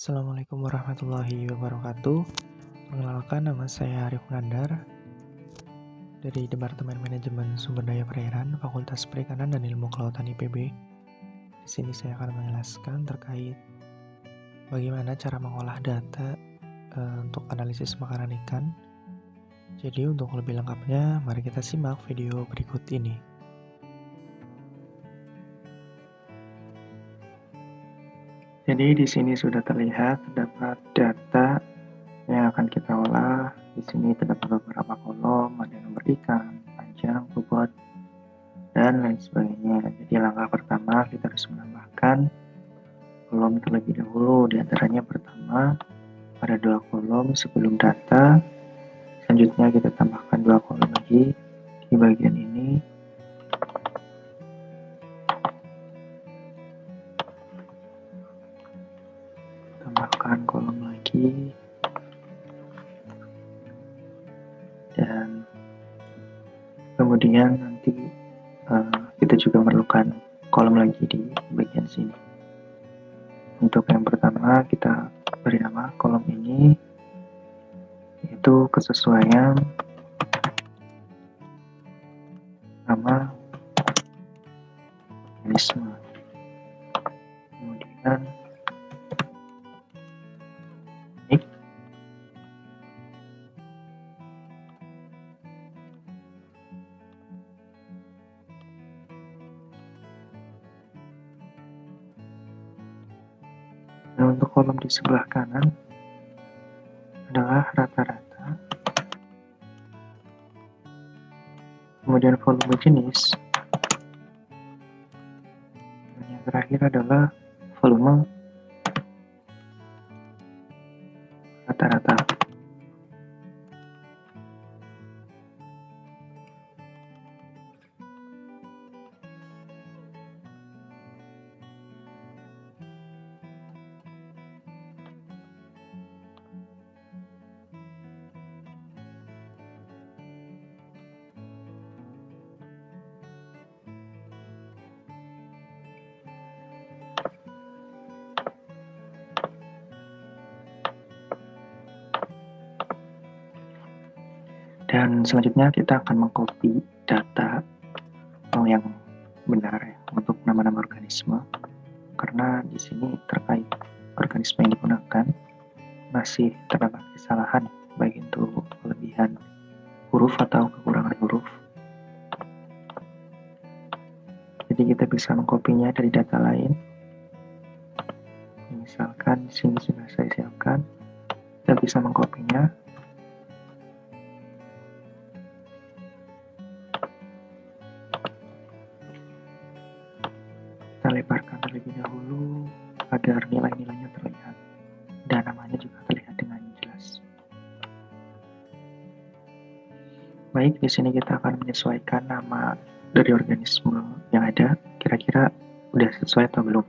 Assalamualaikum warahmatullahi wabarakatuh. Perkenalkan, nama saya Arif Nandar dari Departemen Manajemen Sumber Daya Perairan, Fakultas Perikanan dan Ilmu Kelautan IPB. Di sini saya akan menjelaskan terkait bagaimana cara mengolah data untuk analisis makanan ikan. Jadi untuk lebih lengkapnya, mari kita simak video berikut ini. Jadi di sini sudah terlihat terdapat data yang akan kita olah. Di sini terdapat beberapa kolom, ada nomor ikan, panjang, bobot, dan lain sebagainya. Jadi langkah pertama kita harus menambahkan kolom terlebih dahulu. Di antaranya pertama ada 2 kolom sebelum data. Selanjutnya kita tambahkan 2 kolom lagi di bagian ini. Tambahkan kolom lagi. Dan kemudian nanti kita juga memerlukan kolom lagi di bagian sini. Untuk yang pertama kita beri nama kolom ini yaitu kesesuaian nama organisme. Kemudian nick, nah untuk kolom di sebelah kanan adalah rata-rata, kemudian volume jenis, dan yang terakhir adalah volume rata-rata. Dan selanjutnya kita akan mengcopy data yang benar ya, untuk nama-nama organisme, karena di sini terkait organisme yang digunakan masih terdapat kesalahan baik itu kelebihan huruf atau kekurangan huruf. Jadi kita bisa mengkopinya dari data lain. Misalkan di sini sudah saya siapkan, kita bisa mengkopinya. Kita lebarkan terlebih dahulu agar nilai-nilainya terlihat dan namanya juga terlihat dengan jelas. Baik, di sini kita akan menyesuaikan nama dari organisme yang ada, kira-kira udah sesuai atau belum.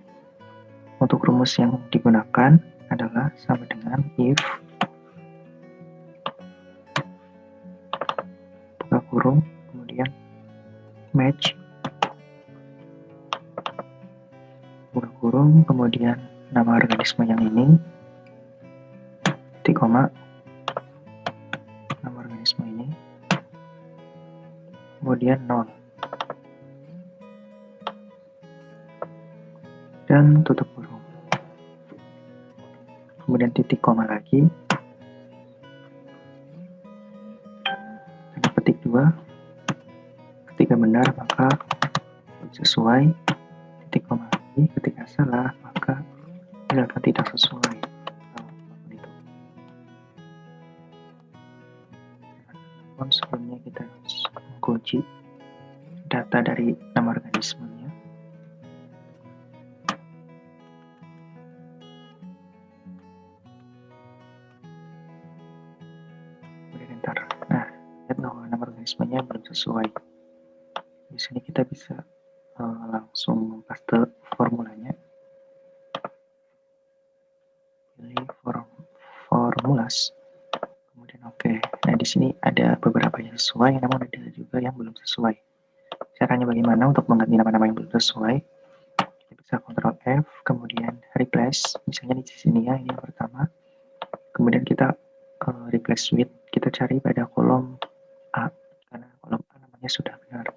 Untuk rumus yang digunakan adalah sama dengan if buka kurung, kemudian match buka kurung, kemudian nama organisme yang ini, titik koma, nama organisme ini, kemudian 0, dan tutup kurung. Kemudian titik koma lagi, dan ketik 2. Ketika benar maka sesuai, titik koma lagi. Ketika salah maka misalkan tidak sesuai. Namun sebelumnya kita harus mengunci data dari nama organismenya. Nah, lihat bahwa nama organismenya belum sesuai. Di sini kita bisa langsung paste formulanya. Pilih formulas. Kemudian oke. Nah, di sini ada beberapa yang sesuai, namun ada juga yang belum sesuai. Caranya bagaimana untuk mengganti nama-nama yang belum sesuai? Kita bisa bisa Ctrl F, kemudian replace, misalnya di sini ya, ini yang pertama. Kemudian kita replace with, kita cari pada kolom A, karena kolom A namanya sudah benar.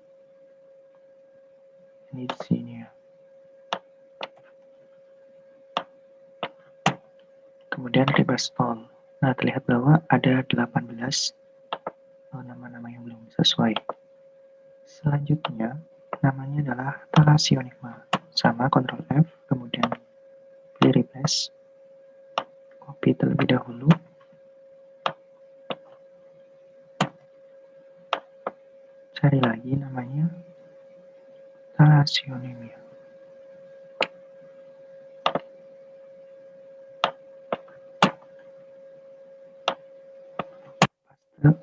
Ini di sini ya. Kemudian replace all. Nah, terlihat bahwa ada 18 nama-nama yang belum sesuai. Selanjutnya, namanya adalah Thalassionema. Sama, Ctrl F, kemudian pilih replace, copy terlebih dahulu, cari lagi namanya Thalassionema.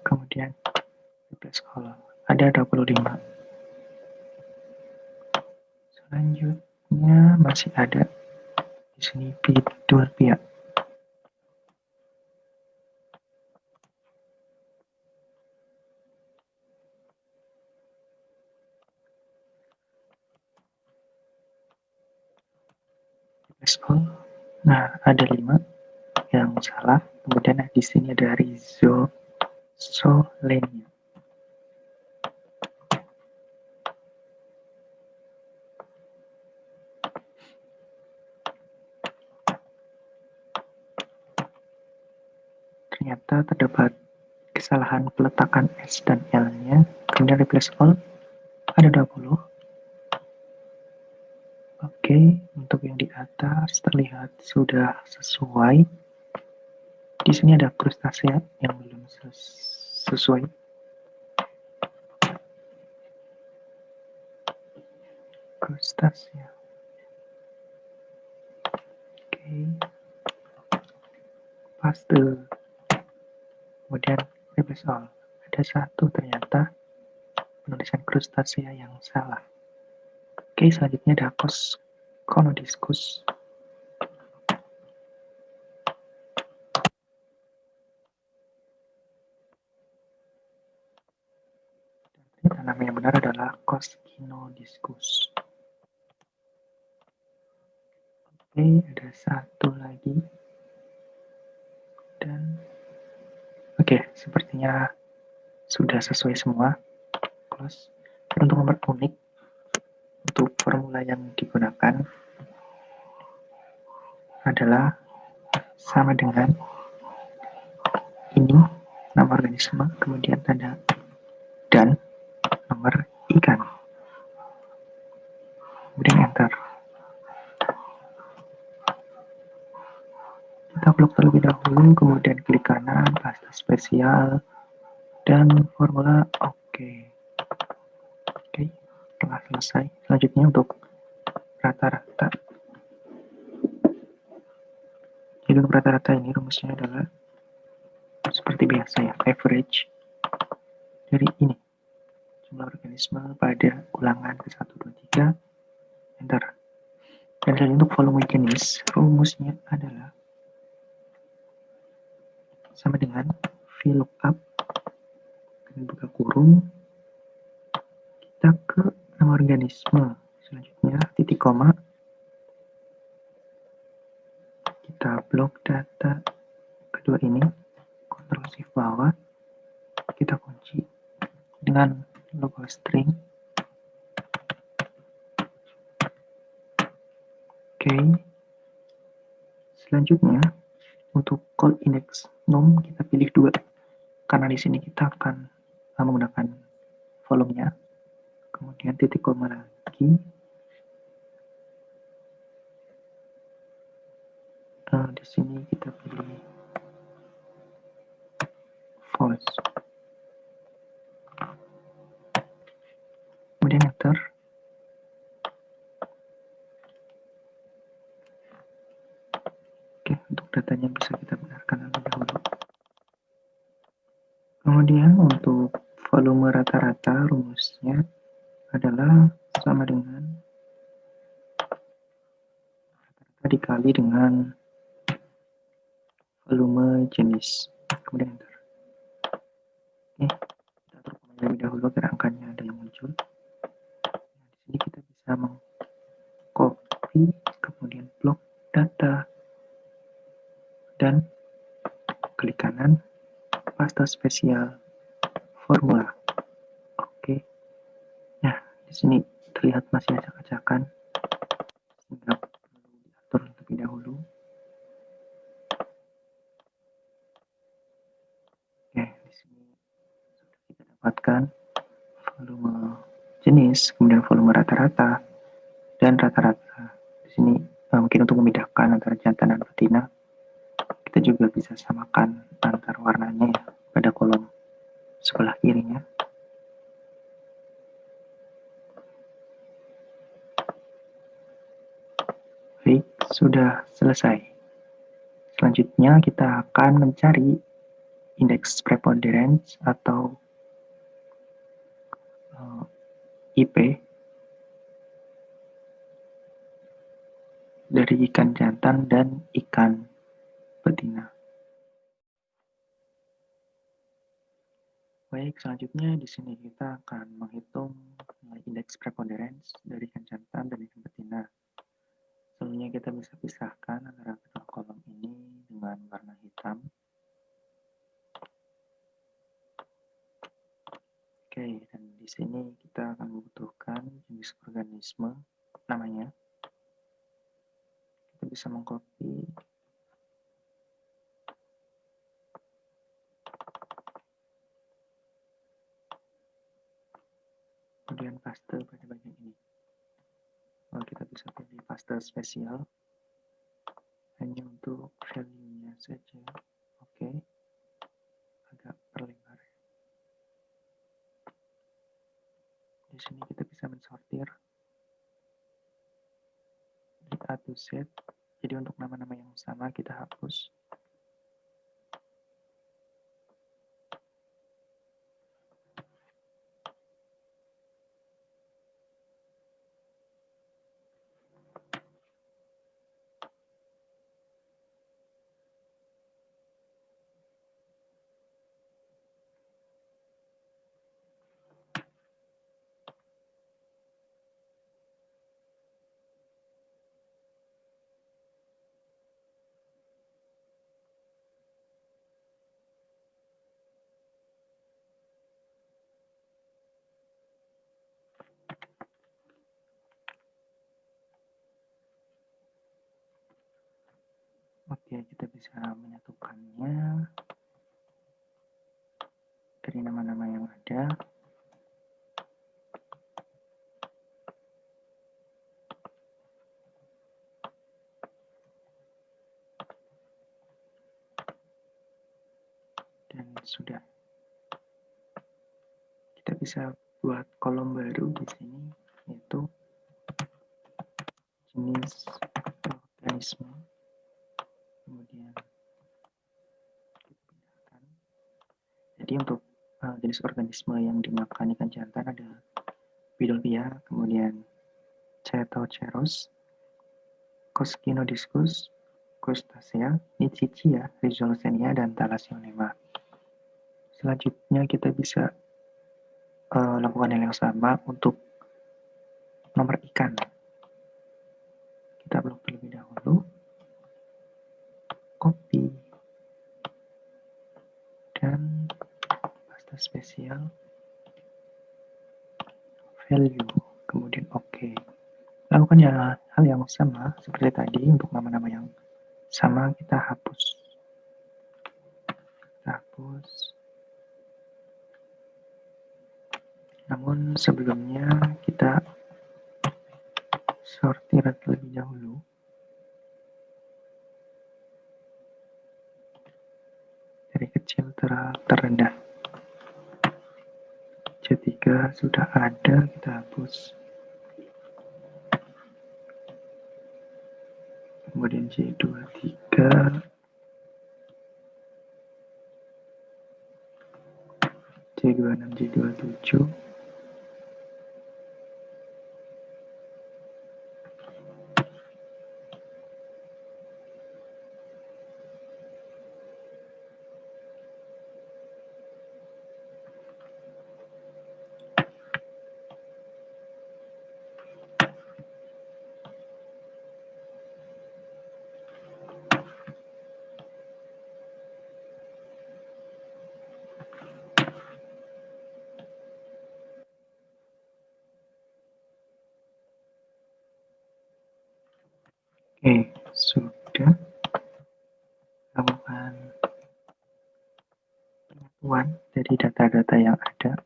Kemudian replace all. Ada 25. Selanjutnya masih ada di sini Bidulpia. Replace all. Nah, ada 5 yang salah. Kemudian di sini ada Rhizosolenia. Ternyata terdapat kesalahan peletakan S dan L-nya. Kemudian replace all. Ada 20. Oke, untuk yang di atas terlihat sudah sesuai. Di sini ada krustasea yang belum sesuai. Krustasea. Oke. Paste. Kemudian replace all. Ada 1 ternyata penulisan krustasea yang salah. Oke, selanjutnya ada Conodiscus. Nama yang benar adalah Coscinodiscus. Oke, ada 1 lagi. Dan oke, sepertinya sudah sesuai semua. Close. Untuk nomor unik, untuk formula yang digunakan adalah sama dengan ini, nama organisme, kemudian tanda dan nomor ikan. Kemudian enter. Kita blok terlebih dahulu, kemudian klik kanan, pasta spesial, dan formula oke. Oke, telah selesai. Selanjutnya untuk rata-rata. Jadi untuk rata-rata ini rumusnya adalah seperti biasa ya, average dari ini. Jumlah organisme pada ulangan ke 1, 2, 3, enter. Dan untuk volume jenis, rumusnya adalah sama dengan VLOOKUP, dan buka kurung, kita ke nama organisme. Selanjutnya titik koma, kita blok data kedua ini, Ctrl Shift bawah, kita kunci dengan logo string. Oke. Selanjutnya untuk call index num kita pilih 2 karena di sini kita akan menggunakan volumenya. Kemudian titik koma lagi. Di sini kita pilih false. Kemudian enter. Oke, untuk datanya bisa kita benarkan lebih dahulu. Kemudian untuk volume rata-rata rumusnya adalah sama dengan rata-rata dikali dengan volume jenis. Kemudian enter. Oke, kita atur terlebih dahulu agar angkanya ada yang muncul. Nah, di sini kita bisa mengcopy copy, kemudian blok data, dan klik kanan, paste spesial formula. Oke. Nah, di sini terlihat masih acak-acakan, sehingga perlu diatur terlebih dahulu. Oke, di sini sudah kita dapatkan volume jenis, kemudian volume rata-rata, dan rata-rata. Di sini mungkin untuk membedakan antara jantan dan betina, kita juga bisa samakan antar warnanya ya pada kolom sebelah kirinya. Baik, sudah selesai. Selanjutnya kita akan mencari indeks preponderance atau IP dari ikan jantan dan ikan betina. Baik, selanjutnya di sini kita akan menghitung indeks preponderance dari ikan jantan dan ikan betina. Sebelumnya kita bisa pisahkan antara kedua kolom ini dengan warna hitam. Oke, dan di sini kita akan membutuhkan jenis organisme namanya. Kita bisa mengcopy kemudian paste pada bagian ini. Lalu kita bisa pilih paste spesial hanya untuk value-nya saja. Oke, agak perlebar. Di sini kita bisa mensortir dari A to Z. Jadi untuk nama-nama yang sama kita hapus. Oke, kita bisa menyatukannya dari nama-nama yang ada. Dan sudah. Kita bisa buat kolom baru di sini, yaitu jenis organisme. Kemudian dipindahkan. Jadi untuk jenis organisme yang dimakan ikan jantan ada Bidelphia, kemudian Cetoceros, Coscinodiscus, Crustacea, Nichichia, Rhizolsenia, dan Thalassionema. Selanjutnya kita bisa lakukan hal yang sama untuk nomor ikan. Kita blok terlebih dahulu, copy, dan paste spesial, value, kemudian OK. Lakukan ya hal yang sama seperti tadi untuk nama-nama yang sama kita hapus. Namun sebelumnya kita sortir terlebih dahulu. Dari kecil terendah. C3 sudah ada, kita hapus. Kemudian C23, C26, C27, data-data yang ada.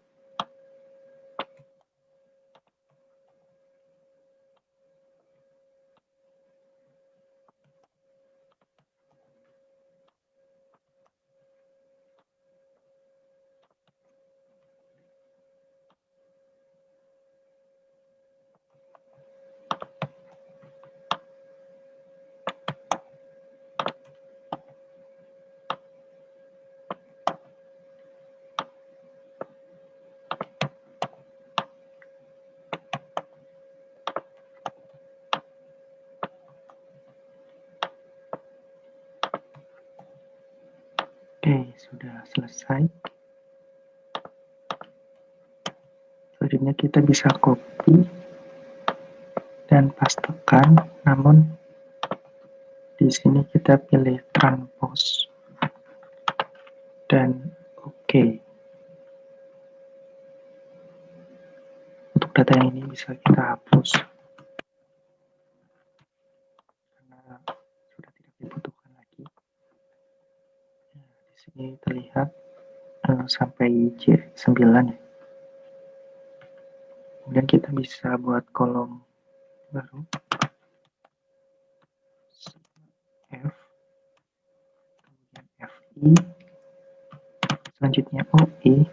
Oke, sudah selesai. Selanjutnya kita bisa copy dan pastekan, namun di sini kita pilih transpose dan oke. Untuk data yang ini bisa kita hapus karena sudah tidak dibutuhkan lagi. Nah, di sini terlihat sampai C9 ya. Kemudian kita bisa buat kolom baru F, kemudian FI, selanjutnya OI,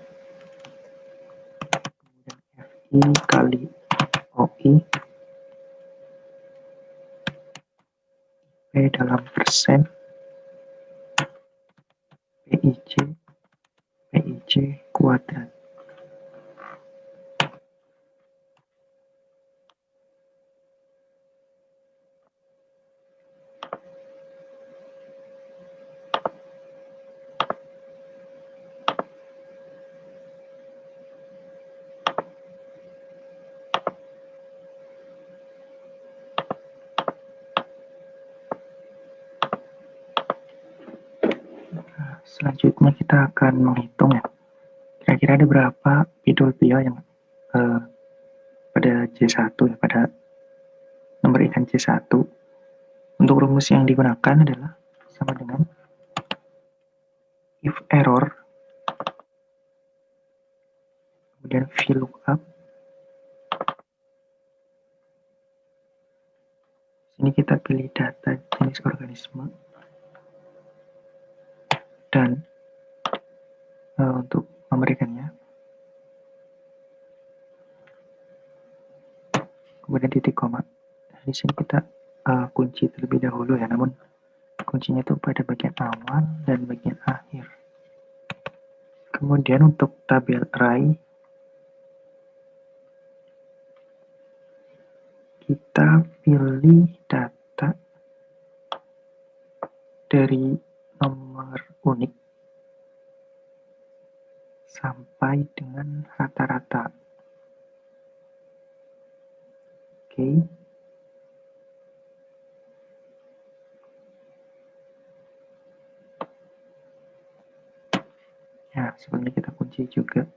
kemudian FI kali OI, P dalam persen, PIJ kuadrat. Selanjutnya kita akan menghitung ya, kira-kira ada berapa pidol-pio yang pada C1 ya, pada nomor ikan C1. Untuk rumus yang digunakan adalah sama dengan if error, kemudian VLOOKUP. Sini kita pilih data jenis organisme dan untuk memberikannya, kemudian titik koma. Di sini kita kunci terlebih dahulu ya, namun kuncinya itu pada bagian awal dan bagian akhir. Kemudian untuk tabel array kita pilih data dari nomor unik sampai dengan rata-rata. Oke. Ya, sebelumnya kita kunci juga.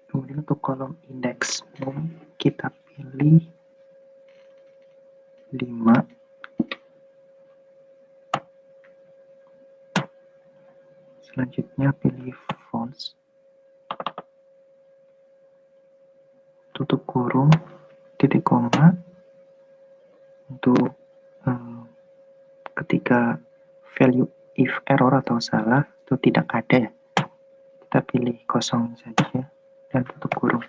Kemudian untuk kolom indeks kita pilih 5. Selanjutnya pilih fonts, tutup kurung, titik koma. Untuk ketika value if error atau salah itu tidak ada ya, kita pilih kosong saja dan tutup kurung.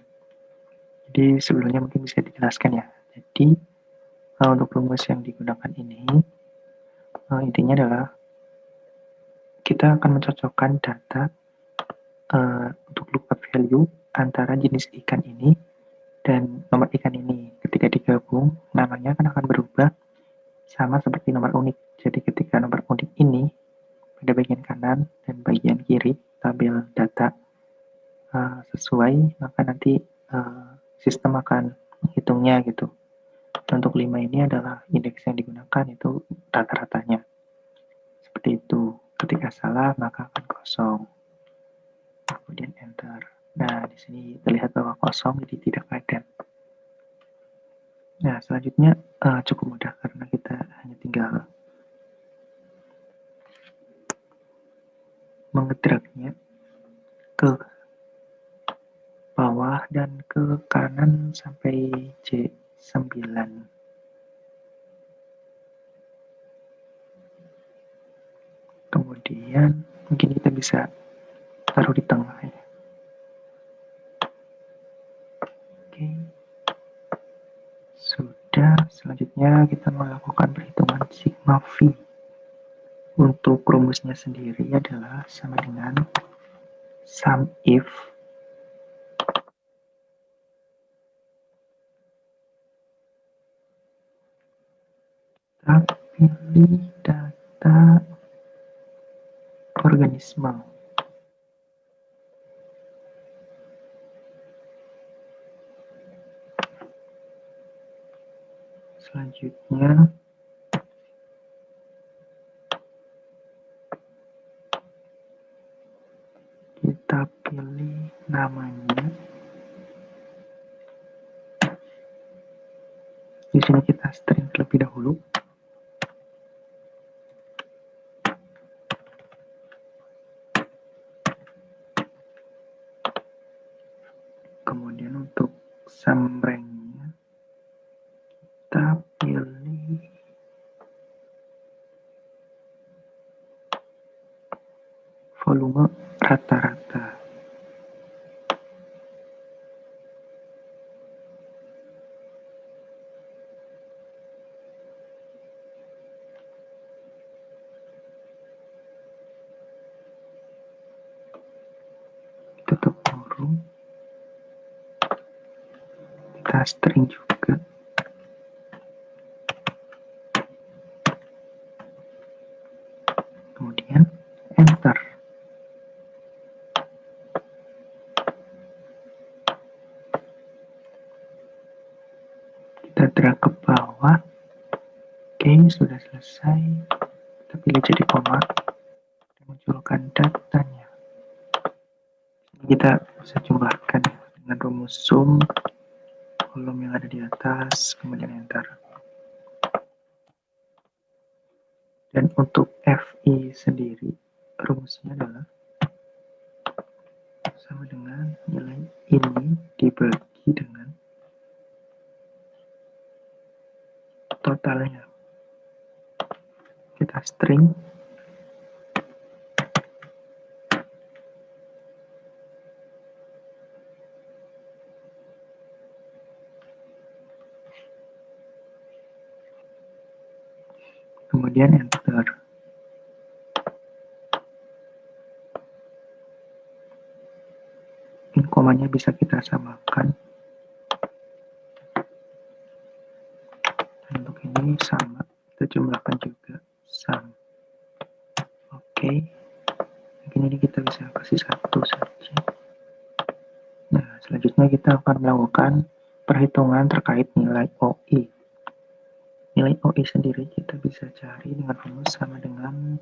Jadi sebelumnya mungkin bisa dijelaskan ya. Jadi untuk rumus yang digunakan ini intinya adalah kita akan mencocokkan data untuk lookup value antara jenis ikan ini dan nomor ikan ini. Ketika digabung, namanya akan berubah sama seperti nomor unik. Jadi ketika nomor unik ini pada bagian kanan dan bagian kiri tabel data sesuai, maka nanti sistem akan menghitungnya gitu. Untuk 5 ini adalah indeks yang digunakan, itu rata-ratanya. Seperti itu. Ketika salah, maka akan kosong. Kemudian enter. Nah, di sini terlihat bahwa kosong, jadi tidak ada. Nah, selanjutnya cukup mudah karena kita hanya tinggal mengedraknya ke bawah dan ke kanan sampai C9. Kemudian mungkin kita bisa taruh di tengah ya. Oke. Sudah, selanjutnya kita melakukan perhitungan sigma V. Untuk rumusnya sendiri adalah sama dengan sum if kita pilih data organisme. Selanjutnya kita pilih namanya. Di sini kita string terlebih dahulu. Kemudian untuk sum rank-nya kita pilih volume rata-rata. Tutup kurung. Kita string juga. Kemudian enter. Kita drag ke bawah. Oke, sudah selesai. Kita pilih jadi koma dan munculkan datanya. Kita bisa jumlahkan dengan rumus sum kolom yang ada di atas, kemudian enter. Dan untuk FI sendiri, rumusnya adalah sama dengan nilai ini dibagi dengan totalnya. Kita string. Kemudian enter. Mungkin komanya bisa kita samakan. Dan untuk ini sama, kita jumlahkan juga sum. Oke. Mungkin ini kita bisa kasih satu saja. Nah, selanjutnya kita akan melakukan perhitungan terkait nilai OI. Nilai OI sendiri kita bisa cari dengan rumus sama dengan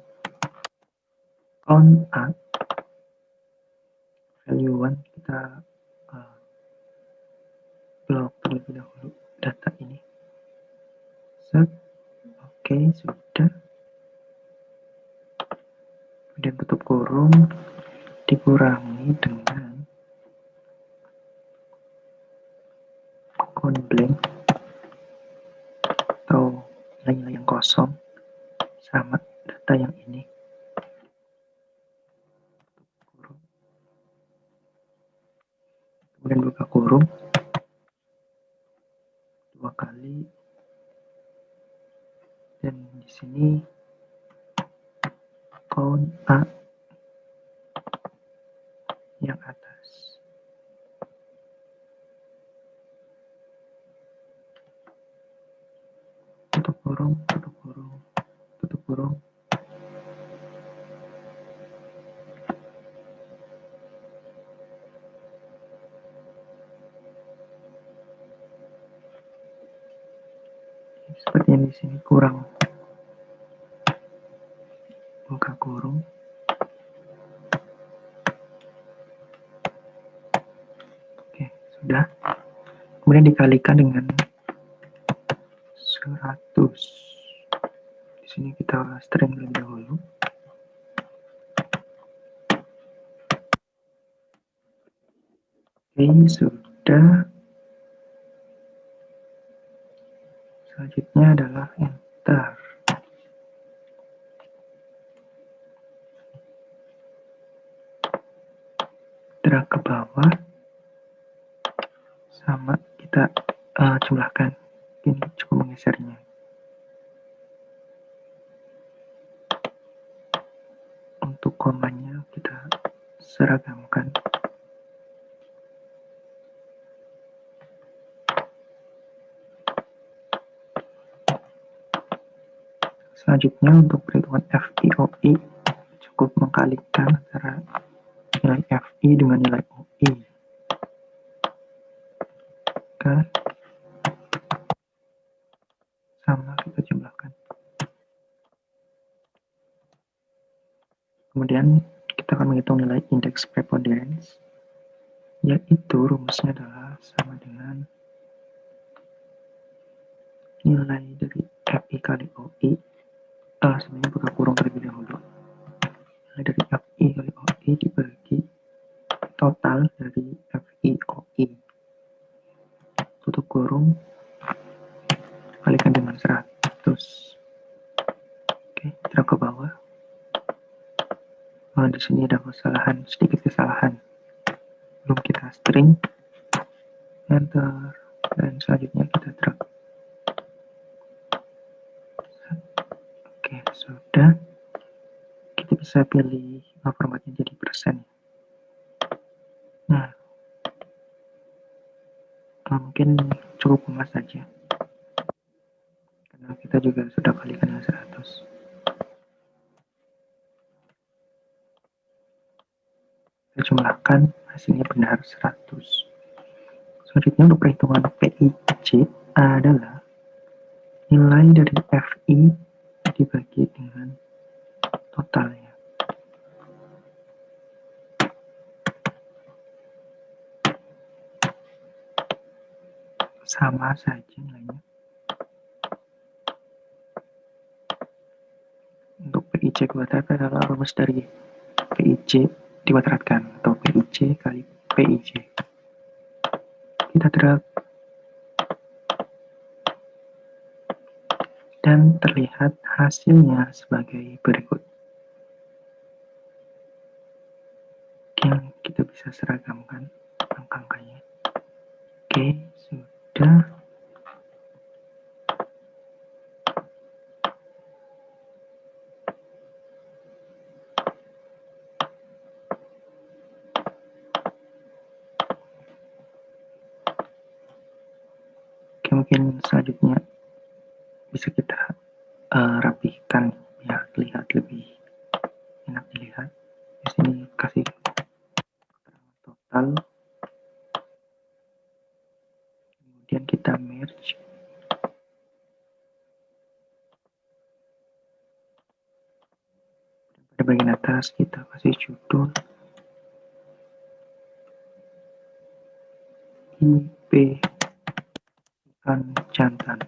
count A. Value 1 kita blok terlebih dahulu data ini. Set. Oke, sudah. Kemudian tutup kurung, dikurangi dengan count blank atau nilai-nilai yang kosong sama data yang ini. Kemudian buka kurung 2 kali, dan di sini count A yang atas. Tutup kurung, tutup kurung, tutup kurung. Seperti yang di sini kurang. Buka kurung. Oke, sudah. Kemudian dikalikan dengan Di sini kita string terlebih dahulu. Oke, sudah. Selanjutnya adalah enter. Drag ke bawah, sama kita jumlahkan. Ini cukup menggesernya. Untuk komanya kita seragamkan. Selanjutnya untuk perhitungan FI/OI cukup mengkalikan antara nilai FI dengan nilai OI. Kan? Sama kita jumlahkan. Kemudian kita akan menghitung nilai indeks preponderance, yaitu rumusnya adalah sama dengan nilai dari FI kali OI. Sebenarnya buka kurung terlebih dahulu. Nilai dari FI kali OI dibagi total dari FI OI. Tutup kurung, kalikan dengan 100. Oke, drag ke bawah. Di sini ada sedikit kesalahan. Belum kita string, enter, dan selanjutnya kita drag. Oke, sudah. Kita bisa pilih formatnya jadi persen. Nah, mungkin cukup emas saja, karena kita juga sudah kalikan dengan 100. Kita jumlahkan, hasilnya benar 100. Selanjutnya untuk perhitungan PIJ adalah nilai dari FI dibagi dengan totalnya. Sama saja nilainya. Untuk PIJ kuadrat adalah rumus dari PIJ dikuadratkan, atau PIJ kali PIJ. Kita drag, dan terlihat hasilnya sebagai berikut. Yang kita bisa seragamkan angka-angkanya. Oke, sudah. Oke, mungkin selanjutnya bisa kita rapihkan biar terlihat lebih enak dilihat. Di sini kasih total, kemudian kita merge. Pada bagian atas kita kasih judul IP ikan jantan.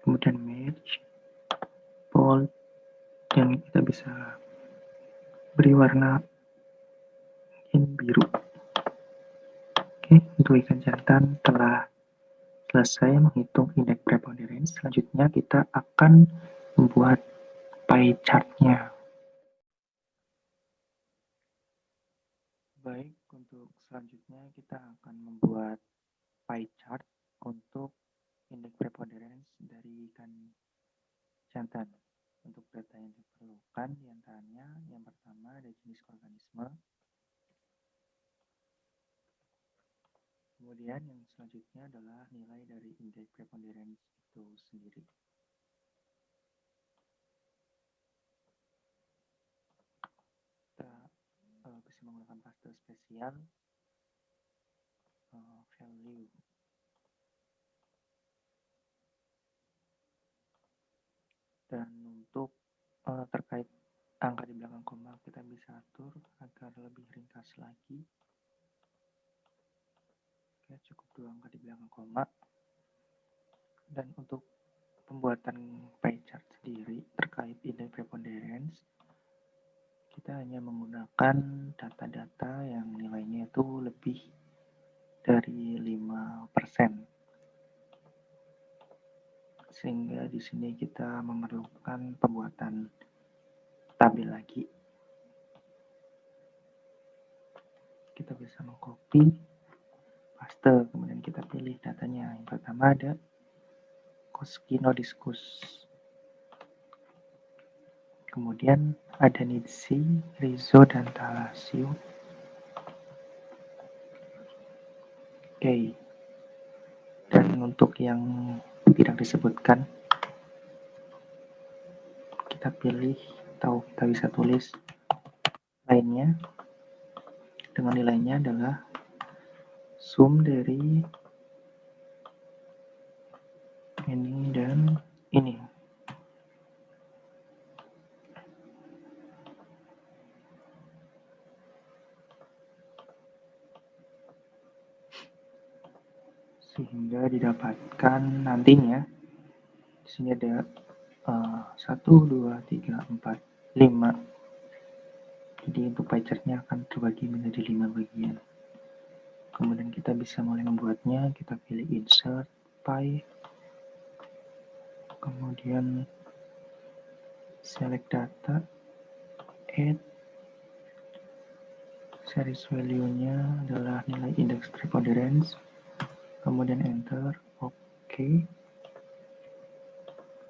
Kemudian merge, bold, dan kita bisa beri warna biru. Oke, untuk ikan jantan telah selesai menghitung indeks preponderance. Selanjutnya kita akan membuat pie chart-nya. Baik, untuk selanjutnya kita akan membuat pie chart untuk indeks preponderance dari ikan jantan. Untuk data yang diperlukan diantaranya yang pertama ada jenis organisme, kemudian yang selanjutnya adalah nilai dari indeks preponderance itu sendiri. Kita bisa menggunakan paste spesial value. Dan untuk terkait angka di belakang koma kita bisa atur agar lebih ringkas lagi. angka di belakang koma. Dan untuk pembuatan pie chart sendiri terkait index preponderance, kita hanya menggunakan data-data yang nilainya itu lebih dari 5%. Sehingga di sini kita memerlukan pembuatan tabel lagi. Kita bisa mengcopy, paste, kemudian kita pilih datanya. Yang pertama ada Koskino Diskus. Kemudian ada Nidsi, Rizzo, dan Talasio. Oke. Dan untuk yang tidak disebutkan, kita pilih atau kita bisa tulis lainnya. Dengan nilainya adalah sum dari ini dan ini. Sehingga didapatkan nantinya di sini ada 1, 2, 3, 4, 5. Jadi untuk pie chartnya akan terbagi menjadi 5 bagian. Kemudian kita bisa mulai membuatnya. Kita pilih insert pie, kemudian select data, add, series value-nya adalah nilai index preponderance, kemudian enter, oke.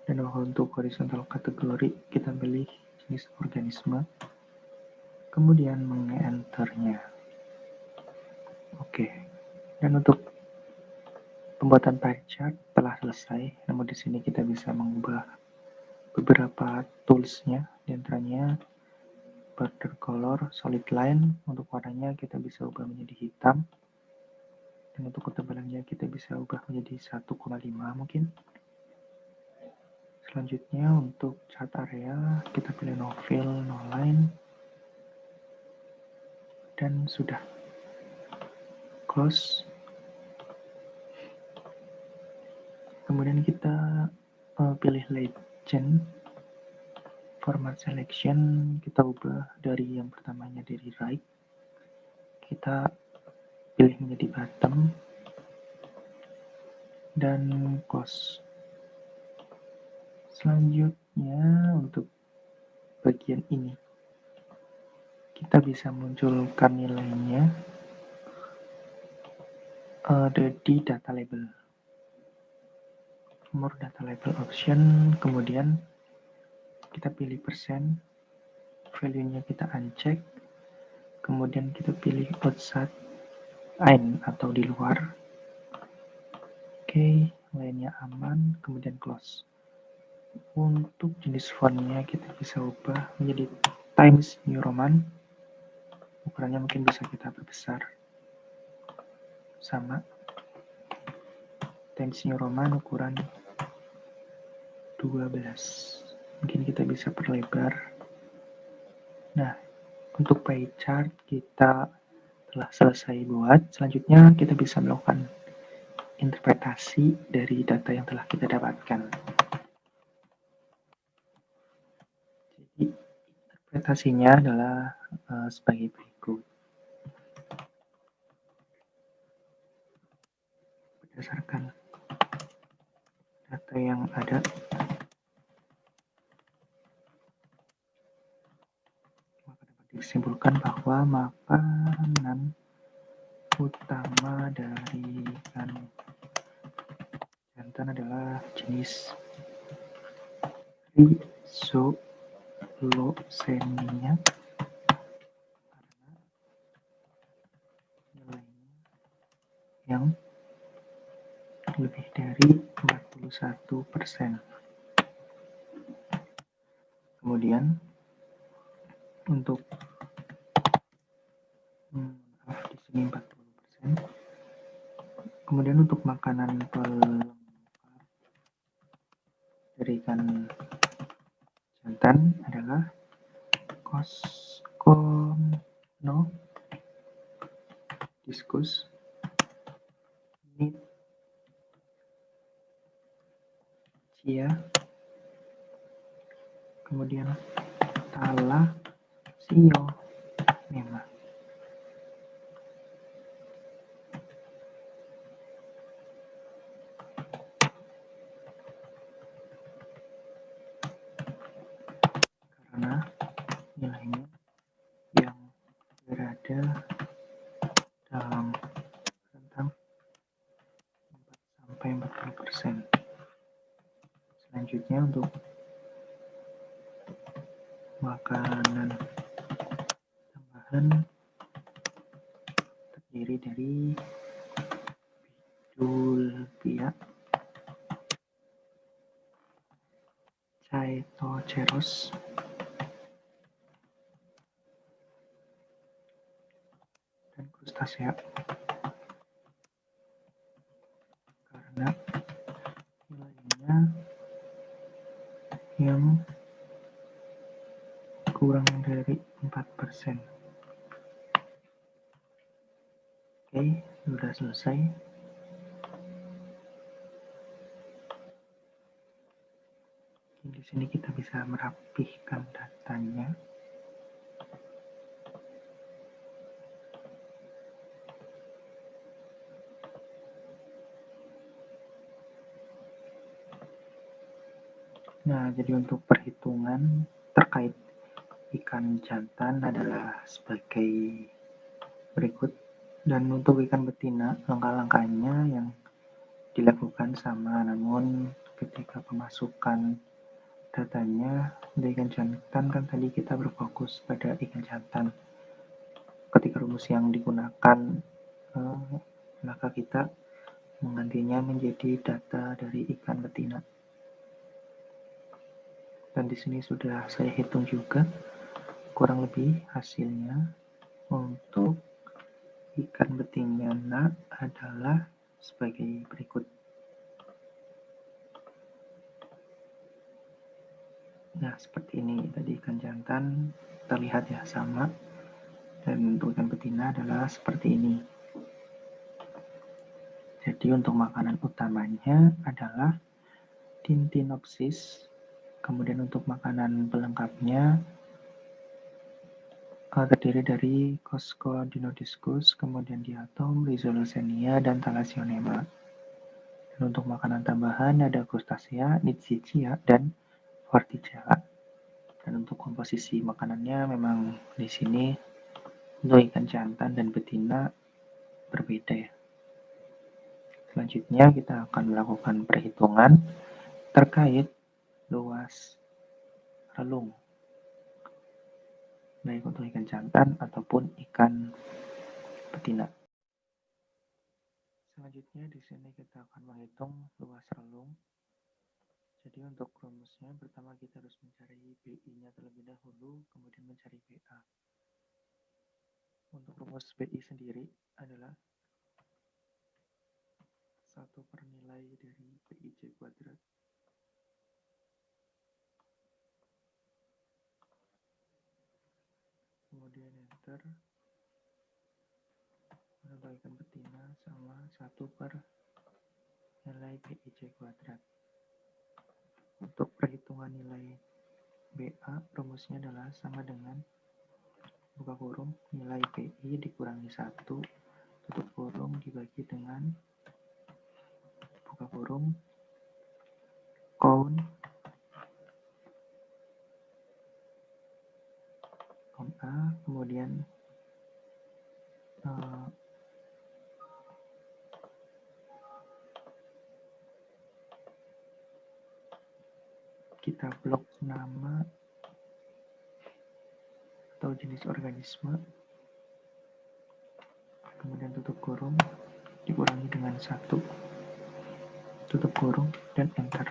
Dan untuk horizontal kategori kita pilih jenis organisme, kemudian meng-enternya. Oke. Dan untuk pembuatan pie chart telah selesai. Namun di sini kita bisa mengubah beberapa toolsnya, diantaranya border color, solid line. Untuk warnanya kita bisa ubah menjadi hitam. Dan untuk ketebalannya kita bisa ubah menjadi 1,5 mungkin. Selanjutnya untuk chart area kita pilih no fill, no line. Dan sudah. Close. Kemudian kita pilih legend, format selection kita ubah dari yang pertamanya dari right, kita pilih menjadi bottom, dan close. Selanjutnya untuk bagian ini kita bisa munculkan nilainya ada di data label, more data label option, kemudian kita pilih persen, value-nya kita uncheck, kemudian kita pilih outside in atau di luar. Oke, lainnya aman, kemudian close. Untuk jenis fontnya kita bisa ubah menjadi Times New Roman. Ukurannya mungkin bisa kita perbesar. Sama. Times New Roman ukuran 12. Mungkin kita bisa perlebar. Nah, untuk pie chart kita telah selesai buat. Selanjutnya kita bisa melakukan interpretasi dari data yang telah kita dapatkan. Jadi interpretasinya adalah sebagai berikut. Berdasarkan data yang ada, maka dapat disimpulkan bahwa makanan utama dari ikan jantan adalah jenis Rhizolocenia karena nilainya yang lebih dari 41%. Kemudian untuk di sini 40%. Kemudian untuk makanan pelengkap dari ikan jantan adalah Koskino Diskus, Nit cia, kemudian tala sio mema. Karena nilainya yang berada dalam rentang 4-40%. Selanjutnya untuk makanan tambahan terdiri dari bidulbia, Chaetoceros, dan krustasea. Karena nilainya yang kurang dari 4%. Oke, sudah selesai. Di sini kita bisa merapihkan datanya. Nah, jadi untuk perhitungan terkait ikan jantan adalah sebagai berikut. Dan untuk ikan betina, langkah-langkahnya yang dilakukan sama, namun ketika pemasukan datanya untuk ikan jantan kan tadi kita berfokus pada ikan jantan. Ketika rumus yang digunakan, maka kita menggantinya menjadi data dari ikan betina. Dan di sini sudah saya hitung juga kurang lebih hasilnya untuk ikan betina adalah sebagai berikut. Nah, seperti ini tadi ikan jantan terlihat ya sama, dan untuk ikan betina adalah seperti ini. Jadi untuk makanan utamanya adalah Tintinopsis, kemudian untuk makanan pelengkapnya terdiri dari Coscodinodiscus, kemudian diatom, Rhizoleucenia, dan Thalassionema. Dan untuk makanan tambahan ada Crustacea, Nitschia, dan Vorticella. Dan untuk komposisi makanannya memang di sini untuk ikan jantan dan betina berbeda ya. Selanjutnya kita akan melakukan perhitungan terkait luas relung, baik untuk ikan jantan ataupun ikan betina. Selanjutnya di sini kita akan menghitung luas relung. Jadi untuk rumusnya pertama kita harus mencari BI-nya terlebih dahulu, kemudian mencari BA. Untuk rumus BI sendiri adalah 1 per nilai dari BIJ kuadrat kemudian enter, untuk ikan betina sama 1 per nilai BIJ kuadrat. Untuk perhitungan nilai BA, rumusnya adalah sama dengan buka kurung nilai BI dikurangi 1, tutup kurung dibagi dengan buka kurung count A, kemudian kita blok nama atau jenis organisme, kemudian tutup kurung dikurangi dengan 1, tutup kurung, dan enter.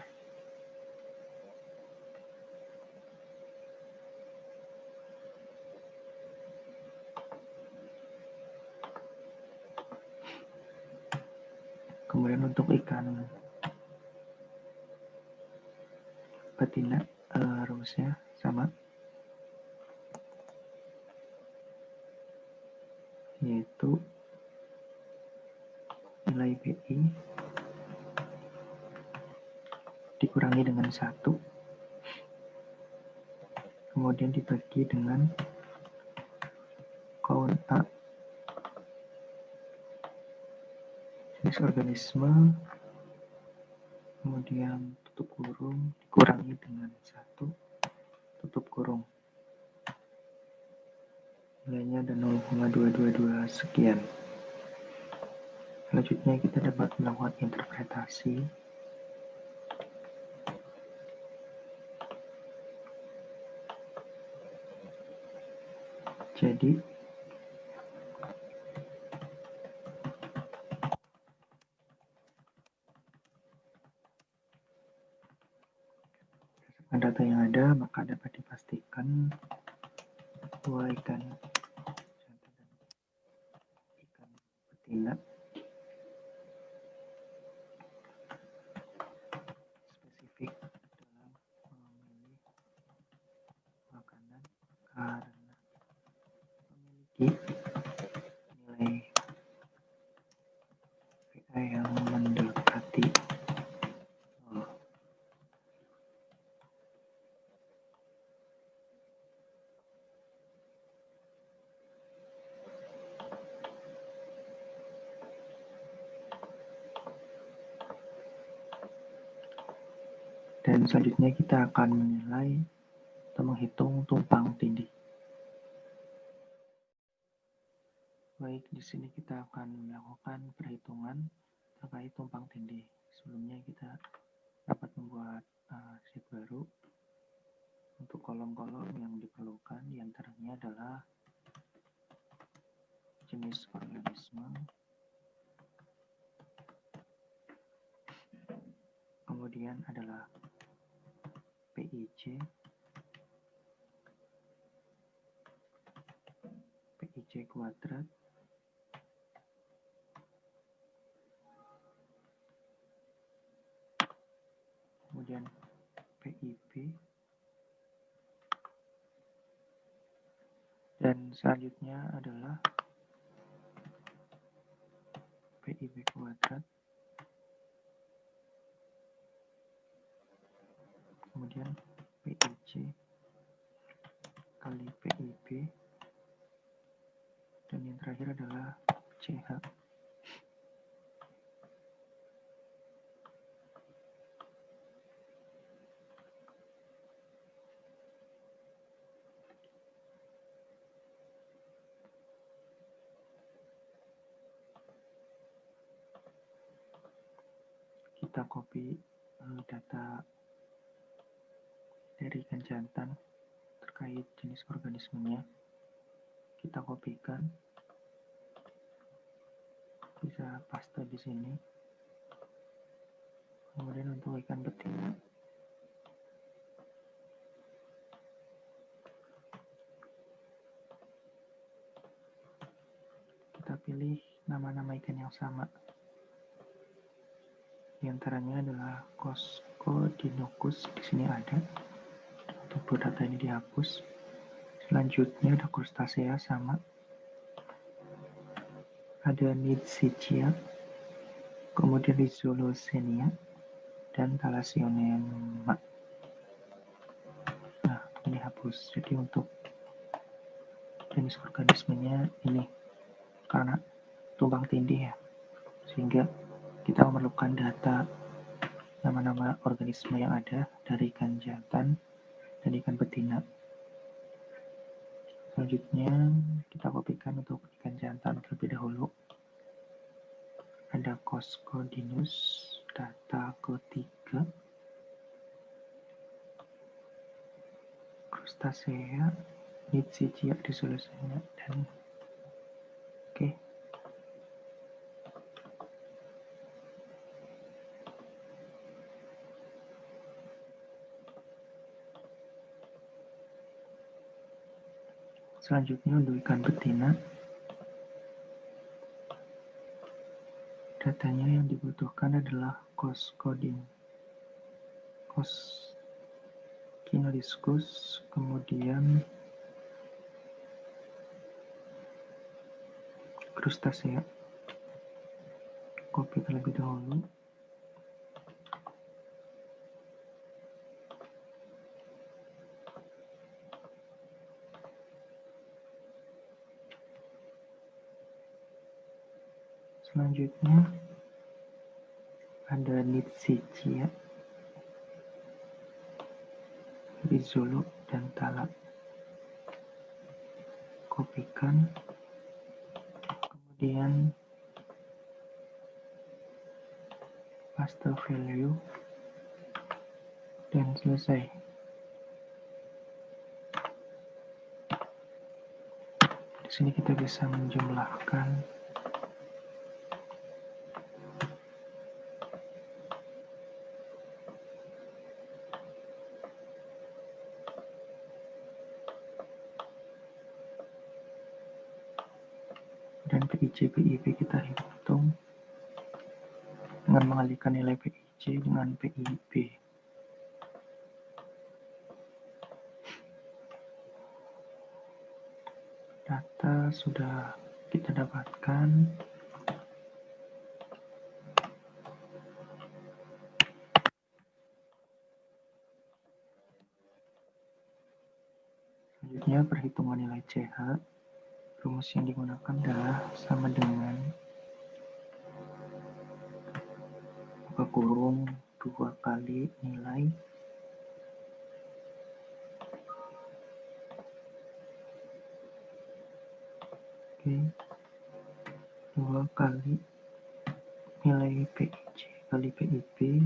Kemudian untuk ikan betina, rumusnya sama, yaitu nilai PI dikurangi dengan 1, kemudian dibagi dengan count A, jenis organisme, kemudian tutup kurung dikurangi dengan 1, tutup kurung. Nilainya ada 0,222 sekian. Selanjutnya kita dapat melakukan interpretasi. Jadi berdasarkan data yang ada, maka dapat dipastikan bahwa ikan jantan dan ikan betina spesifik dalam memilih makanan karena memiliki nilai pH yang mendekati 0. Dan selanjutnya kita akan menilai atau menghitung tumpang tindih. Baik, di sini kita akan melakukan perhitungan terkait tumpang tindih. Sebelumnya kita dapat membuat sheet baru untuk kolom-kolom yang diperlukan. Di antaranya adalah jenis organisme, kemudian adalah PIC, PIC kuadrat, kemudian PIB, dan selanjutnya adalah PIB kuadrat, kemudian PIC kali PIB, dan yang terakhir adalah CH. Kita copy data dari ikan jantan terkait jenis organismenya. Kita kopikan, bisa paste di sini. Kemudian untuk ikan betina, kita pilih nama-nama ikan yang sama. Di antaranya adalah Coscodinocus, di sini ada. Untuk data ini dihapus. Selanjutnya ada Crustacea sama. Ada Nidsichia, kemudian Rizoloxenia, dan Thalassionema. Nah, ini hapus. Jadi untuk jenis organismenya ini karena tumpang tindih ya, sehingga kita memerlukan data nama-nama organisme yang ada dari ikan jantan dan ikan betina. Selanjutnya kita kopikan untuk ikan jantan terlebih dahulu. Ada Coscodinus, data ketiga, Crustacea, Nidsichia, Rizoloxenia, dan oke. Selanjutnya untuk ikan betina, datanya yang dibutuhkan adalah Coscinodiscus, kemudian Crustacea, copy terlebih dahulu. Selanjutnya ada Nitshiya, Rizolo, dan Tala. Kopikan, kemudian paste value, dan selesai. Di sini kita bisa menjumlahkan dan PIC PIP kita hitung dengan mengalihkan nilai PIC dengan PIP. Data sudah kita dapatkan. Selanjutnya perhitungan nilai CH. Rumus yang digunakan adalah sama dengan buka kurung 2 kali nilai Oke, 2 kali nilai PIC kali PIP,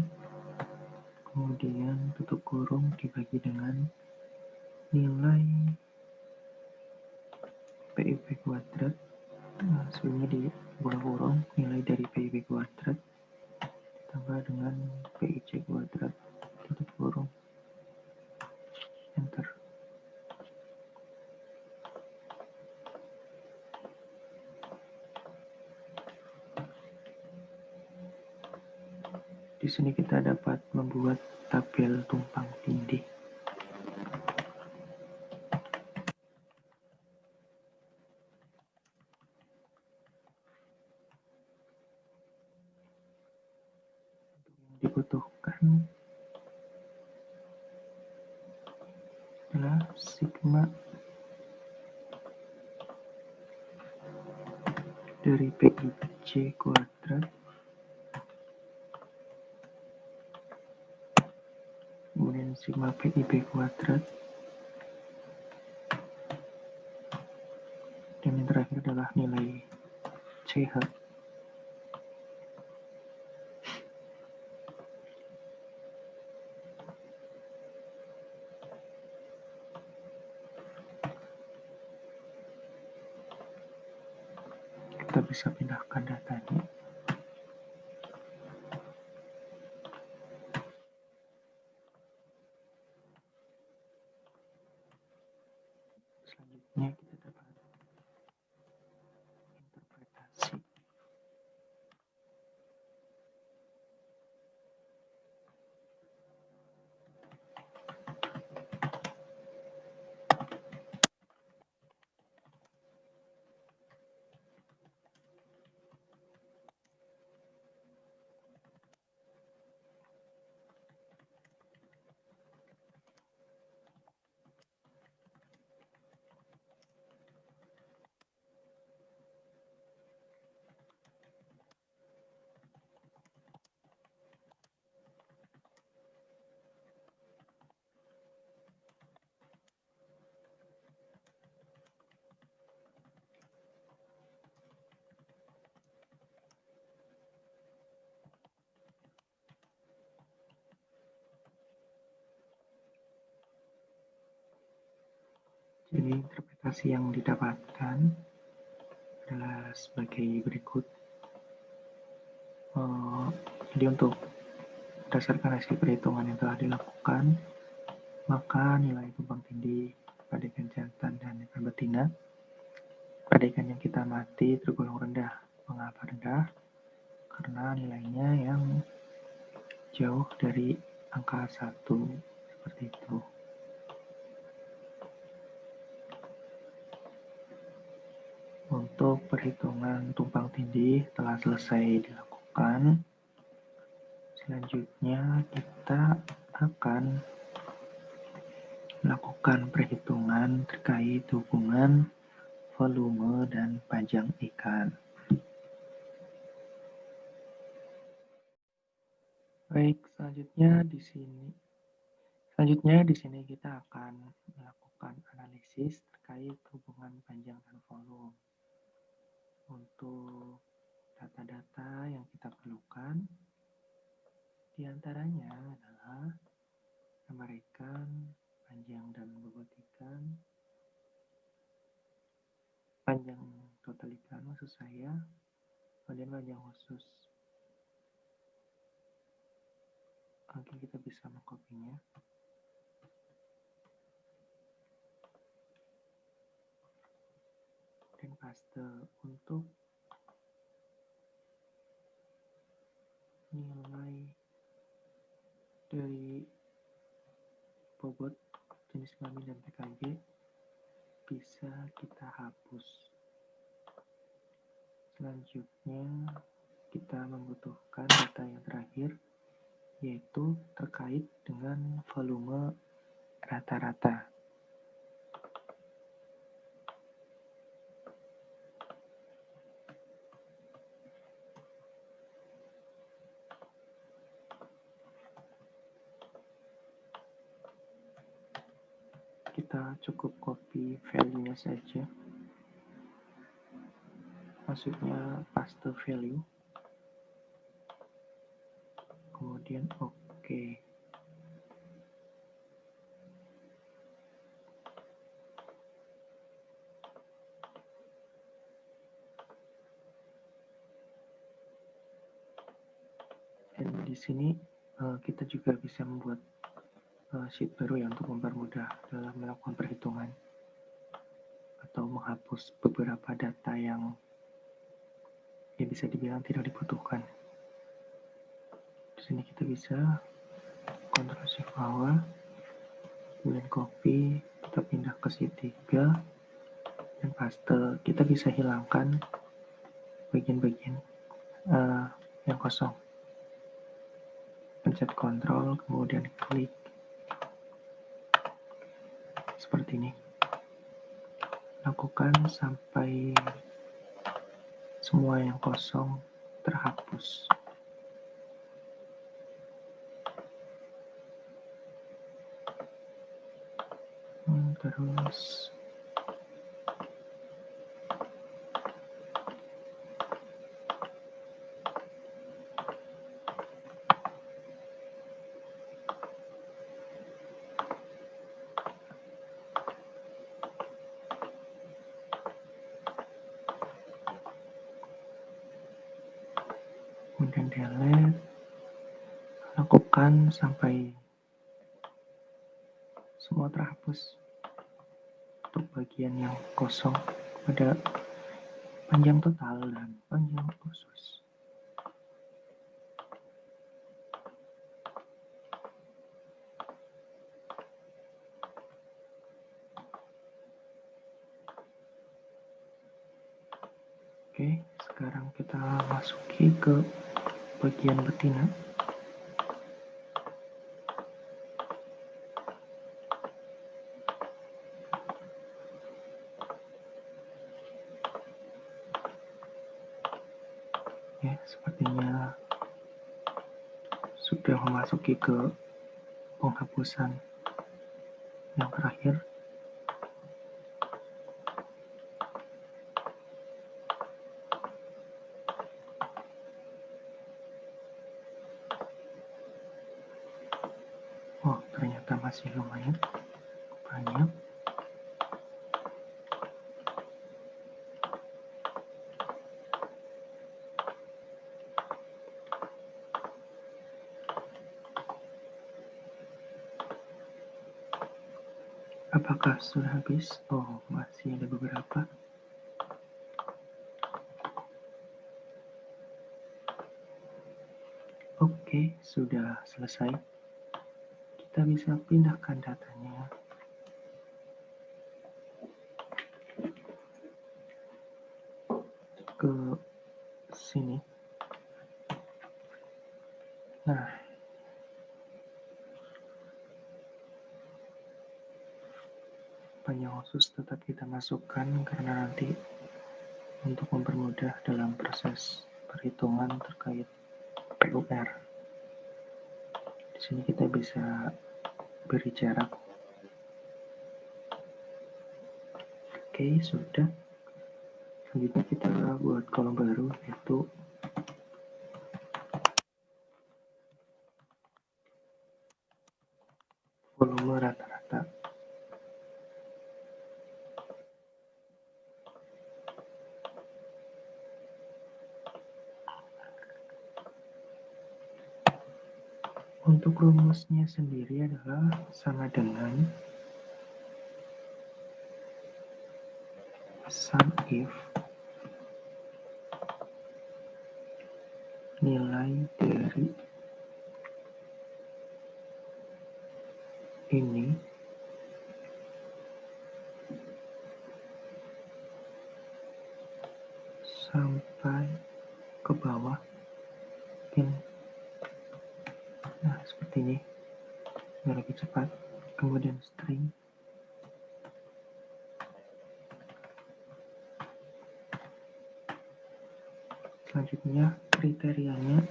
kemudian tutup kurung dibagi dengan nilai PIP kuadrat. Nah, sebelumnya di buka kurung nilai dari PIP kuadrat ditambah dengan PIC kuadrat, tutup kurung, enter. Di sini kita dapat membuat tabel tumpang tindih. Dibutuhkan adalah sigma dari PIC kuadrat kemudian sigma PIP kuadrat, dan yang terakhir adalah nilai CH. Kita bisa pindahkan datanya. Selanjutnya kita dapat interpretasi. Jadi interpretasi yang didapatkan adalah sebagai berikut. Jadi untuk berdasarkan hasil perhitungan yang telah dilakukan, maka nilai tumpang tindih pada ikan jantan dan ikan betina pada ikan yang kita mati tergolong rendah. Mengapa rendah? Karena nilainya yang jauh dari angka 1, seperti itu. Untuk perhitungan tumpang tindih telah selesai dilakukan. lakukan. Selanjutnya kita akan melakukan perhitungan terkait hubungan volume dan panjang ikan. Baik, selanjutnya di sini kita akan melakukan analisis terkait hubungan panjang dan volume. Untuk data-data yang kita perlukan, diantaranya adalah nomor ikan, panjang dan bobot ikan, panjang total ikan maksud saya, kemudian panjang khusus. Oke, kita bisa mengkopinya. Dan paste untuk nilai dari bobot jenis kelamin dan PKG bisa kita hapus. Selanjutnya kita membutuhkan data yang terakhir, yaitu terkait dengan volume rata-rata. Kita cukup copy value-nya saja. Maksudnya paste value. Kemudian oke. Dan di sini kita juga bisa membuat sheet baru ya untuk mempermudah dalam melakukan perhitungan atau menghapus beberapa data yang ya bisa dibilang tidak dibutuhkan. Di sini kita bisa Ctrl Shift bawah, kemudian copy, kita pindah ke sheet 3 dan paste. Kita bisa hilangkan bagian-bagian yang kosong. Pencet Ctrl, kemudian klik seperti ini. Lakukan sampai semua yang kosong terhapus. Terus kemudian delete, lakukan sampai semua terhapus. Untuk bagian yang kosong pada panjang total dan panjang khusus. Oke, sekarang kita masuki ke bagian betina. Ya, sepertinya sudah memasuki ke penghapusan yang terakhir. Oh, ternyata masih lumayan banyak. Apakah sudah habis? Oh, masih ada beberapa. Oke, sudah selesai. Kita bisa pindahkan datanya ke sini. Nah, panjang khusus tetap kita masukkan karena nanti untuk mempermudah dalam proses perhitungan terkait PUR. Di sini kita bisa beri jarak. Oke, sudah. Selanjutnya kita buat kolom baru, yaitu volume rata-rata. Untuk rumusnya sendiri adalah sama dengan sum if nilai dari ini sampai ke bawah. Nah, seperti ini. Biar lebih cepat. Kemudian string. Selanjutnya kriterianya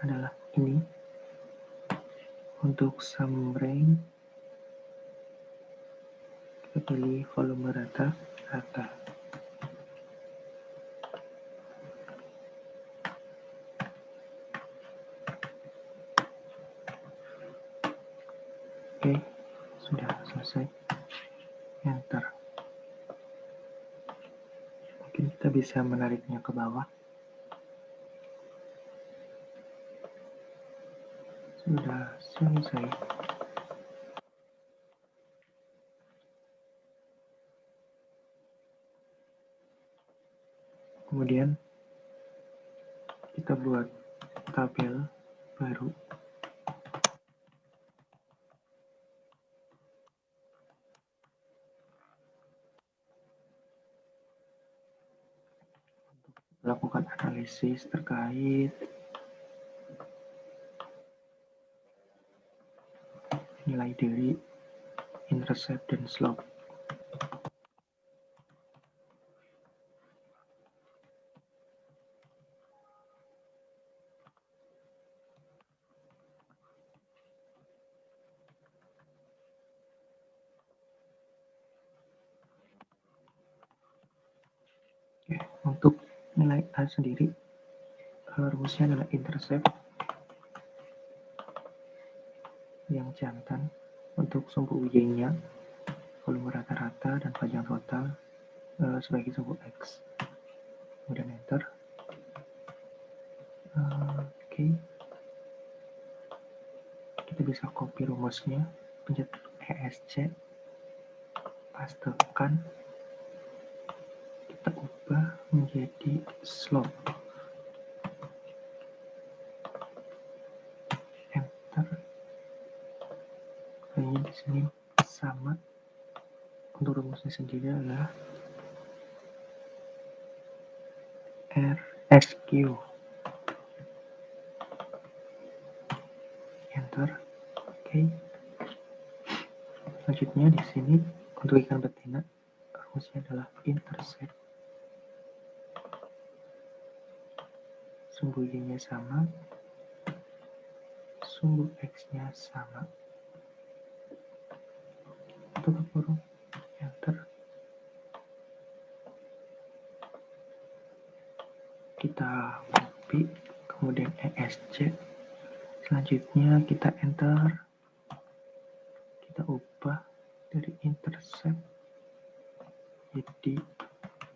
adalah ini. Untuk sum range kita pilih volume rata-rata. Oke, sudah selesai. Enter. Mungkin kita bisa menariknya ke bawah. Sudah selesai. Kemudian kita buat tabel baru. Lakukan analisis terkait nilai dari intercept dan slope. Oke, untuk nilai A sendiri, rumusnya adalah intercept yang jantan untuk sumbu Y-nya, volume rata-rata dan panjang total sebagai sumbu X. Kemudian enter. Oke. Kita bisa copy rumusnya, pencet ESC, pastekan, kita ubah menjadi slope. Enter. Kayaknya di sini sama. Untuk rumusnya sendiri adalah RSQ. Enter. Oke. Selanjutnya di sini untuk ikan betina rumusnya adalah intercept. Sumbu Y-nya sama, sumbu X-nya sama. Tutup kurung. Enter. Kita copy, kemudian ESC. Selanjutnya kita enter. Kita ubah dari intercept jadi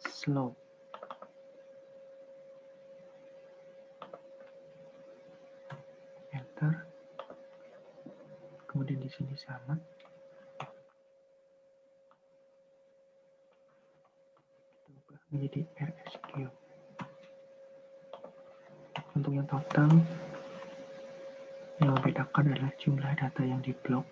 slope. Enter. Kemudian di sini sama. Kita ubah menjadi RSQ. Untuk yang total, yang membedakan adalah jumlah data yang diblok.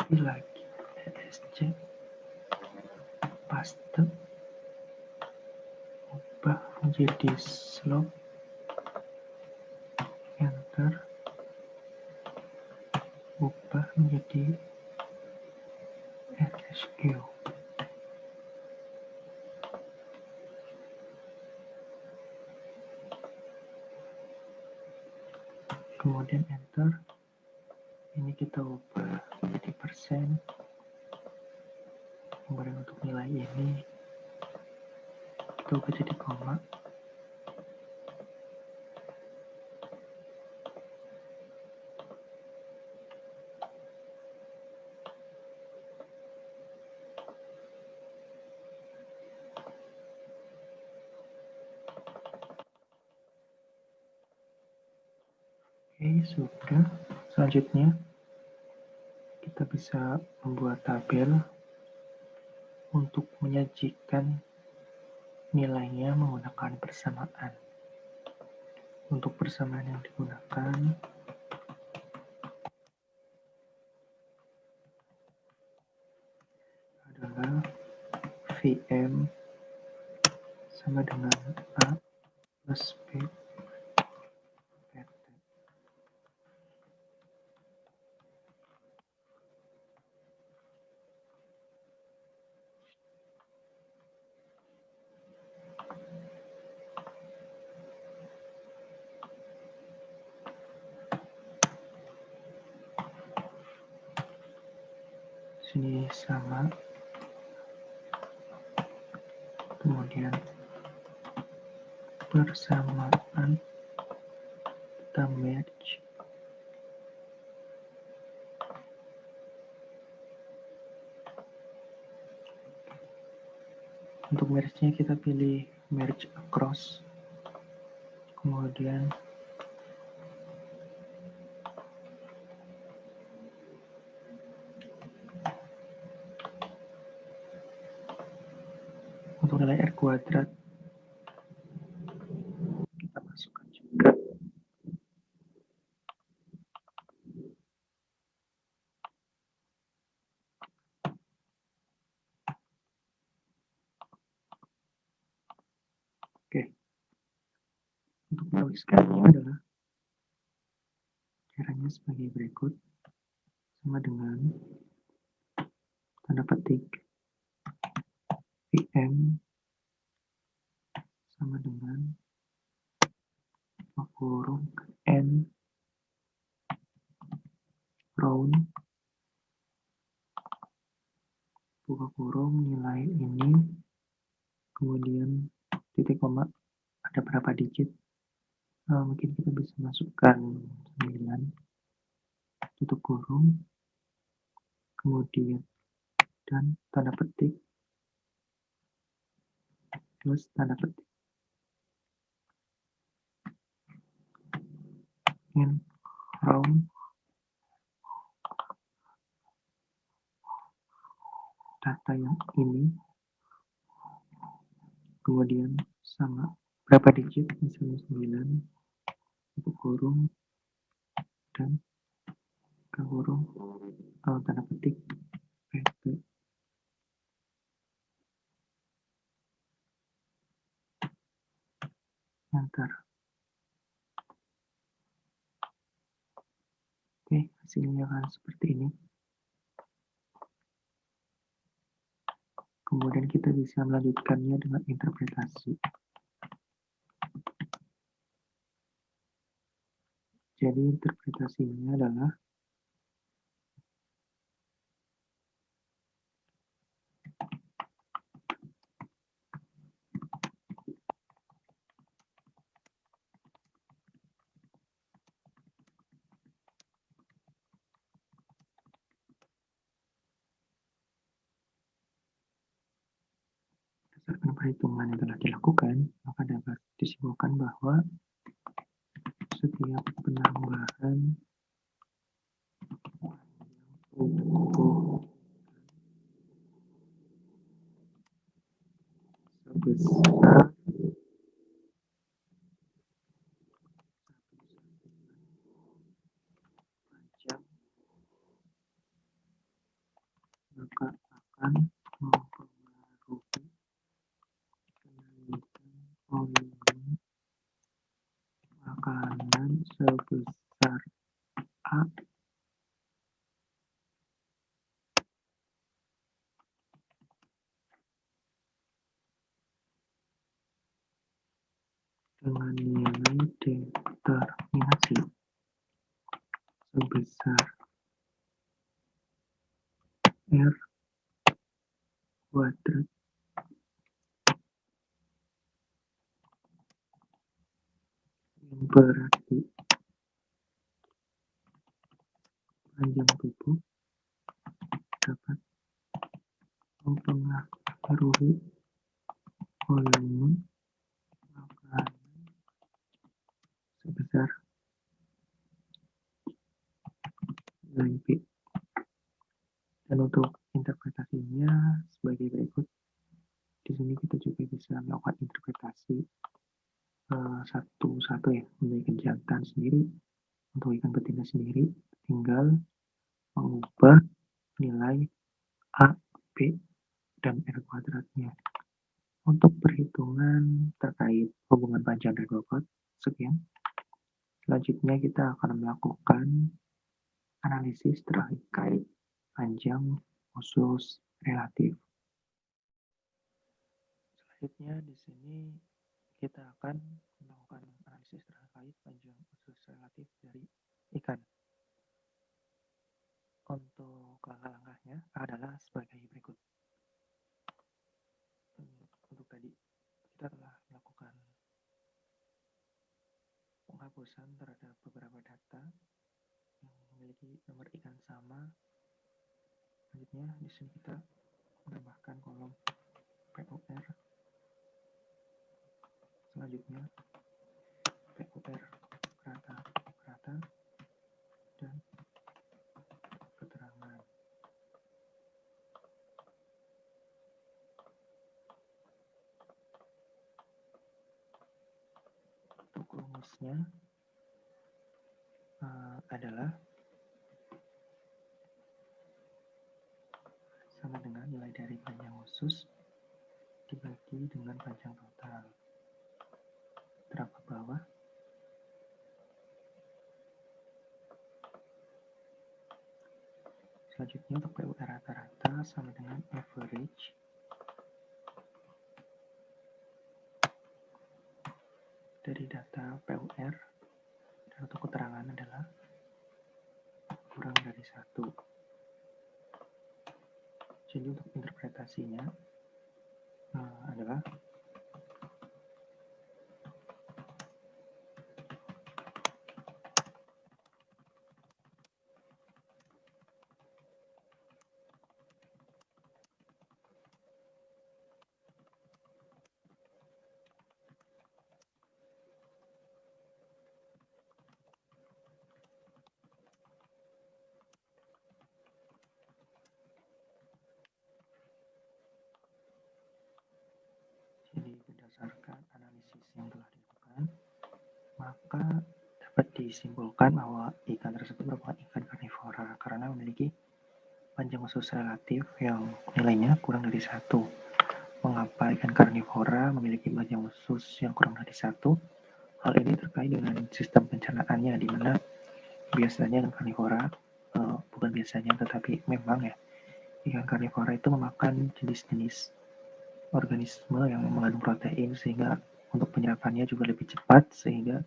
copy lagi ESC, paste, ubah menjadi slope, enter, ubah menjadi SQ. Kemudian enter, ini kita ubah menjadi persen, kemudian untuk nilai ini kita ubah jadi koma. Oke, sudah. Selanjutnya kita bisa membuat tabel untuk menyajikan nilainya menggunakan persamaan. Untuk persamaan yang digunakan adalah VM sama dengan A plus B PT. Sini sama, kemudian persamaan kita merge. Untuk merge-nya kita pilih merge across, kemudian untuk nilai R kuadrat kita masukkan juga. Oke, untuk menuliskannya adalah caranya sebagai berikut, sama dengan tanda petik VM sama dengan kurung N round buka kurung nilai ini, kemudian titik koma ada berapa digit, mungkin kita bisa masukkan 9, tutup kurung, kemudian dan tanda petik plus tanda petik N round data yang ini, kemudian sama berapa digit, misalnya 9, tutup kurung dan ke kurung tanda petik PP, enter. Oke, hasilnya akan seperti ini. Kemudian kita bisa melanjutkannya dengan interpretasi. Jadi interpretasinya adalah berdasarkan perhitungan yang telah dilakukan, maka dapat disimpulkan bahwa setiap penambahan buku sebesar panjang dengan nilai determinasi sebesar R kuadrat yang berarti panjang tubuh dapat mempengaruhi volume makanan sebesar nilai P. Dan untuk interpretasinya sebagai berikut. Di sini kita juga bisa melakukan interpretasi satu-satu ya, untuk ikan jantan sendiri, untuk ikan betina sendiri, tinggal mengubah nilai A, B, dan R kuadratnya. Untuk perhitungan terkait hubungan panjang dan bobot, sekian. Selanjutnya kita akan melakukan analisis terkait panjang usus relatif. Selanjutnya di sini kita akan melakukan analisis terkait panjang usus relatif dari ikan. Untuk langkah-langkahnya adalah sebagai berikut. Untuk tadi kita telah melakukan penghapusan terhadap beberapa data yang memiliki nomor ikan sama. Selanjutnya di sini kita menambahkan kolom PUR. Selanjutnya PUR rata dan keterangan. Untuk rumusnya adalah sama dengan nilai dari panjang usus dibagi dengan panjang total. Terap ke bawah. Selanjutnya untuk PUR rata-rata sama dengan average dari data PUR, dan untuk keterangan adalah kurang dari 1. Jadi untuk interpretasinya adalah jadi berdasarkan analisis yang telah dilakukan, maka dapat disimpulkan bahwa ikan tersebut merupakan ikan karnivora karena memiliki panjang usus relatif yang nilainya kurang dari 1. Mengapa ikan karnivora memiliki panjang usus yang kurang dari 1? Hal ini terkait dengan sistem pencernaannya, di mana biasanya ikan karnivora, bukan biasanya tetapi memang ya, ikan karnivora itu memakan jenis-jenis organisme yang mengandung protein, sehingga untuk penyerapannya juga lebih cepat, sehingga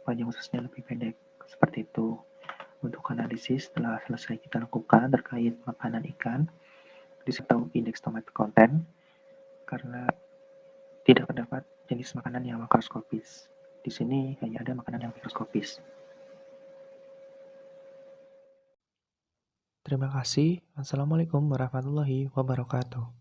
panjang ususnya lebih pendek. Seperti itu. Untuk analisis telah selesai kita lakukan terkait makanan ikan, disertai indeks tomato content, karena tidak terdapat jenis makanan yang makroskopis. Di sini hanya ada makanan yang mikroskopis. Terima kasih. Assalamualaikum warahmatullahi wabarakatuh.